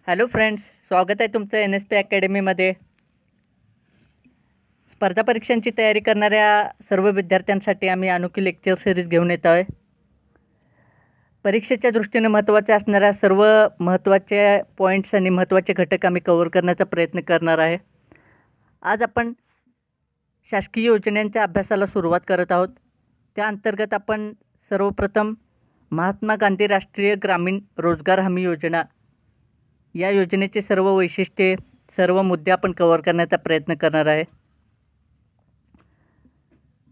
Hello friends, स्वागत आहे तुमचं एन एस पी अकॅडमीमध्ये. स्पर्धा परीक्षांची तयारी करणाऱ्या सर्व विद्यार्थ्यांसाठी आम्ही अनोखी लेक्चर सिरीज घेऊन येतो आहे. परीक्षेच्या दृष्टीने महत्त्वाच्या असणाऱ्या सर्व महत्त्वाचे पॉईंट्स आणि महत्त्वाचे घटक आम्ही कव्हर करण्याचा प्रयत्न करणार आहे. आज आपण शासकीय योजनांच्या अभ्यासाला सुरुवात करत आहोत. त्या अंतर्गत आपण सर्वप्रथम महात्मा गांधी राष्ट्रीय ग्रामीण रोजगार हमी योजना या योजनेचे सर्व वैशिष्ट्ये, सर्व मुद्दे आपण कव्हर करण्याचा प्रयत्न करणार आहे.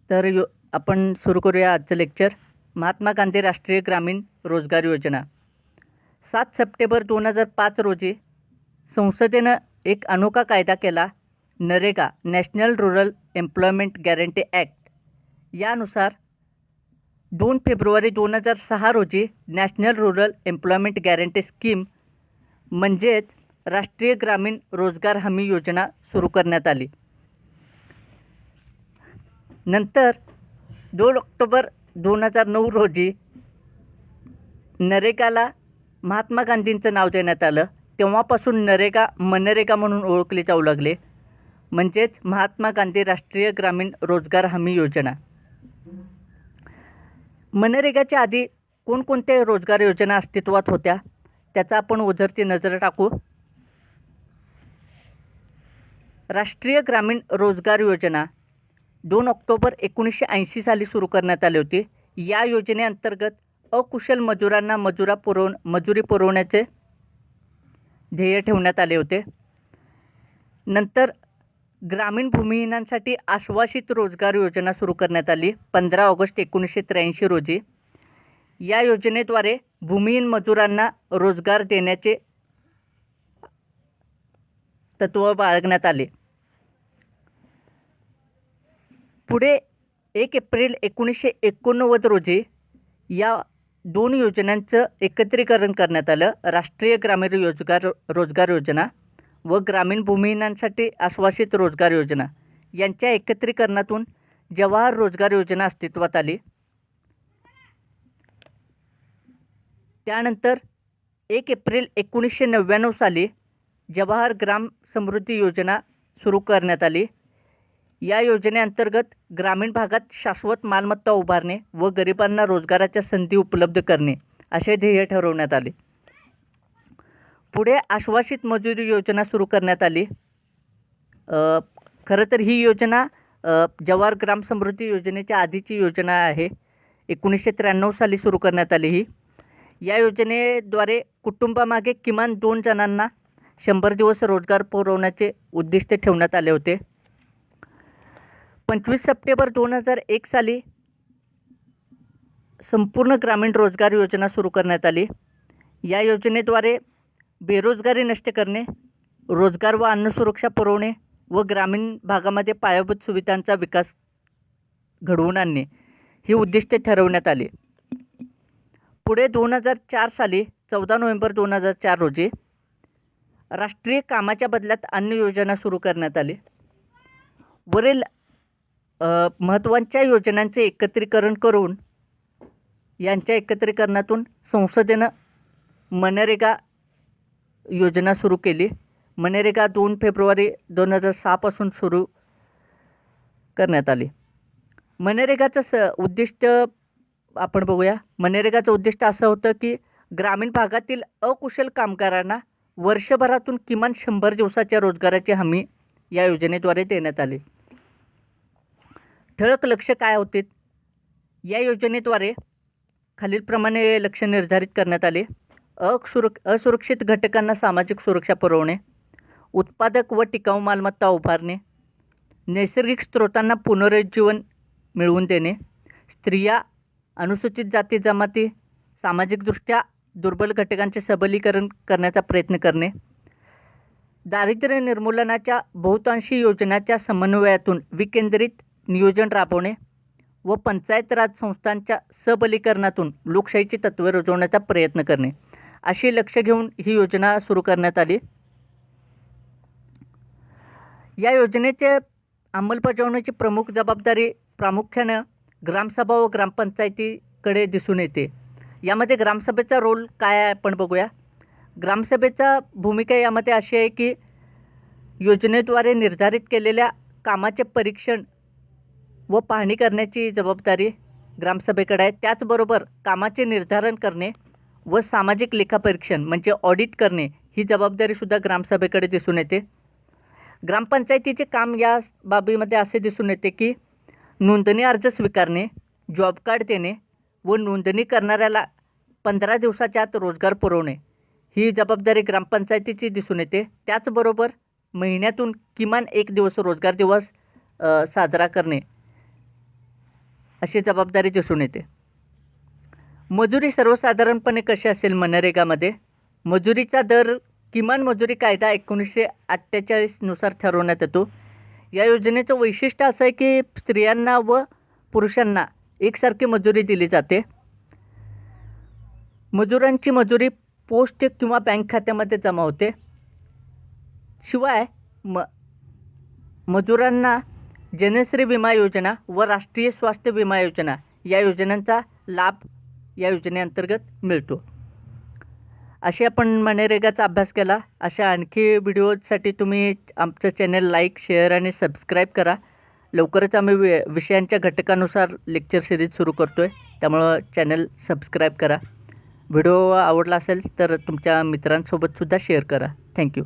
तर आपण सुरू करूया आजचं लेक्चर. महात्मा गांधी राष्ट्रीय ग्रामीण रोजगार योजना. 7 सप्टेंबर 2005 रोजी संसदेनं एक अनोखा कायदा केला, NREGA national rural employment guarantee act. यानुसार 2 फेब्रुवारी 2006 रोजी national rural employment guarantee scheme म्हणजेच राष्ट्रीय ग्रामीण रोजगार हमी योजना सुरू करण्यात आली. नंतर 2 ऑक्टोबर 2009 रोजी नरेगाला महात्मा गांधींचं नाव देण्यात आलं. तेव्हापासून नरेगा मनरेगा म्हणून ओळखले जाऊ लागले, म्हणजेच महात्मा गांधी राष्ट्रीय ग्रामीण रोजगार हमी योजना. मनरेगाच्या आधी कोणकोणत्या रोजगार योजना अस्तित्वात होत्या त्याचा आपण ओझरती नजर टाकू. राष्ट्रीय ग्रामीण रोजगार योजना 2 ऑक्टोबर 1980 साली सुरू करण्यात आली होती. या योजनेअंतर्गत अकुशल मजुरांना मजुरी पुरवण्याचे ध्येय ठेवण्यात आले होते. नंतर ग्रामीण भूमिहीनांसाठी आश्वासित रोजगार योजना सुरू करण्यात आली 15 ऑगस्ट 1983 रोजी. या योजनेद्वारे भूमिहीन मजुरांना रोजगार देण्याचे तत्त्व बाळगण्यात आले. पुढे 1 एप्रिल 1989 रोजी या दोन योजनांचं एकत्रीकरण करण्यात आलं. राष्ट्रीय ग्रामीण रोजगार योजना व ग्रामीण भूमिहीनांसाठी आश्वासित रोजगार योजना यांच्या एकत्रीकरणातून जवाहर रोजगार योजना अस्तित्वात आली. त्यानंतर 1 एप्रिल 1999 साली जवाहर ग्राम समृद्धी योजना सुरू करण्यात आली. या योजनेअंतर्गत ग्रामीण भागात शाश्वत मालमत्ता उभारणे व गरिबांना रोजगाराच्या संधी उपलब्ध करणे असे ध्येय ठरवण्यात आले. पुढे आश्वासित मजुरी योजना सुरू करण्यात आली. खरं तर ही योजना जवाहर ग्राम समृद्धी योजनेच्या आधीची योजना आहे. 1993 साली सुरू करण्यात आली ही. या योजनेद्वारे कुटुंबामागे किमान 2 जणांना 100 दिवस रोजगार पुरवण्याचे उद्दिष्ट ठेवण्यात आले होते. 25 सप्टेंबर 2001 साली संपूर्ण ग्रामीण रोजगार योजना सुरू करण्यात आली. या योजनेद्वारे बेरोजगारी नष्ट करणे, रोजगार व अन्न सुरक्षा पुरवणे व ग्रामीण भागामध्ये पायाभूत सुविधांचा विकास घडवून आणणे ही उद्दिष्टे ठरवण्यात आली. पुढे 2004 साली 14 नोव्हेंबर 2004 रोजी राष्ट्रीय कामाच्या बदल्यात अन्न योजना सुरू करण्यात आली. वरील महत्त्वाच्या योजनांचे एकत्रीकरण करून यांच्या एकत्रीकरणातून संसदेनं मनरेगा योजना सुरू केली. मनरेगा 2 फेब्रुवारी 2006 पासून सुरू करण्यात आली. मनरेगाचं उद्दिष्ट आपण बघूया. मनरेगाचं उद्दिष्ट असं होतं की ग्रामीण भागातील अकुशल कामगारांना वर्षभरातून किमान 100 दिवसाच्या रोजगाराची हमी या योजनेद्वारे देण्यात आली. ठळक लक्ष्य काय होते? या योजनेद्वारे खालीलप्रमाणे लक्ष्य निर्धारित करण्यात आले. असुरक्षित घटकांना सामाजिक सुरक्षा पुरवणे, उत्पादक व टिकाऊ मालमत्ता उभारणे, नैसर्गिक स्रोतांना पुनरुज्जीवन मिळवून देणे, स्त्रिया, अनुसूचित जाती जमाती, सामाजिकदृष्ट्या दुर्बल घटकांचे सबलीकरण करण्याचा प्रयत्न करणे, दारिद्र्य निर्मूलनाच्या बहुतांशी योजनांच्या समन्वयातून विकेंद्रित नियोजन राबवणे व पंचायत राज संस्थांच्या सबलीकरणातून लोकशाहीची तत्त्वे रुजवण्याचा प्रयत्न करणे अशी लक्ष्य घेऊन ही योजना सुरू करण्यात आली. या योजनेचे अंमलबजावणीची प्रमुख जबाबदारी प्रामुख्यानं ग्रामसभा व ग्रामपंचायतीकडे दिसून येते. यामध्ये ग्रामसभेचा रोल काय आहे आपण बघूया. ग्रामसभेचा भूमिका यामध्ये अशी आहे की योजनेद्वारे निर्धारित केलेल्या कामाचे परीक्षण व पाहणी करण्याची जबाबदारी ग्रामसभेकडे आहे. त्याचबरोबर कामाचे निर्धारण करणे व सामाजिक लेखापरीक्षण म्हणजे ऑडिट करणे ही जबाबदारीसुद्धा ग्रामसभेकडे दिसून येते. ग्रामपंचायतीचे काम या बाबीमध्ये असे दिसून येते की नोंदणी अर्ज स्वीकारणे, जॉब कार्ड देणे व नोंदणी करणाऱ्याला 15 दिवसाच्या आत रोजगार पुरवणे ही जबाबदारी ग्रामपंचायतीची दिसून येते. त्याचबरोबर महिन्यातून किमान 1 दिवस रोजगार दिवस साजरा करणे अशी जबाबदारी दिसून येते. मजुरी सर्वसाधारणपणे कशी असेल मनरेगामध्ये? मजुरीचा दर किमान मजुरी कायदा 1948 नुसार ठरवण्यात येतो. या योजनेचं वैशिष्ट्य असं आहे की स्त्रियांना व पुरुषांना एकसारखी मजुरी दिली जाते. मजुरांची मजुरी पोस्ट किंवा बँक खात्यामध्ये जमा होते. शिवाय मजुरांना जनश्री विमा योजना व राष्ट्रीय स्वास्थ्य विमा योजना या योजनांचा लाभ या योजनेअंतर्गत मिळतो. अशी आपण मनरेगाचा अभ्यास केला. अशा आणखी व्हिडिओसाठी तुम्ही आमचं चॅनल लाईक, शेअर आणि सबस्क्राईब करा. लवकरच आम्ही विषयांच्या घटकानुसार लेक्चर सिरीज सुरू करतो आहे, त्यामुळं चॅनल सबस्क्राईब करा. व्हिडिओ आवडला असेल तर तुमच्या मित्रांसोबतसुद्धा शेअर करा. थँक्यू.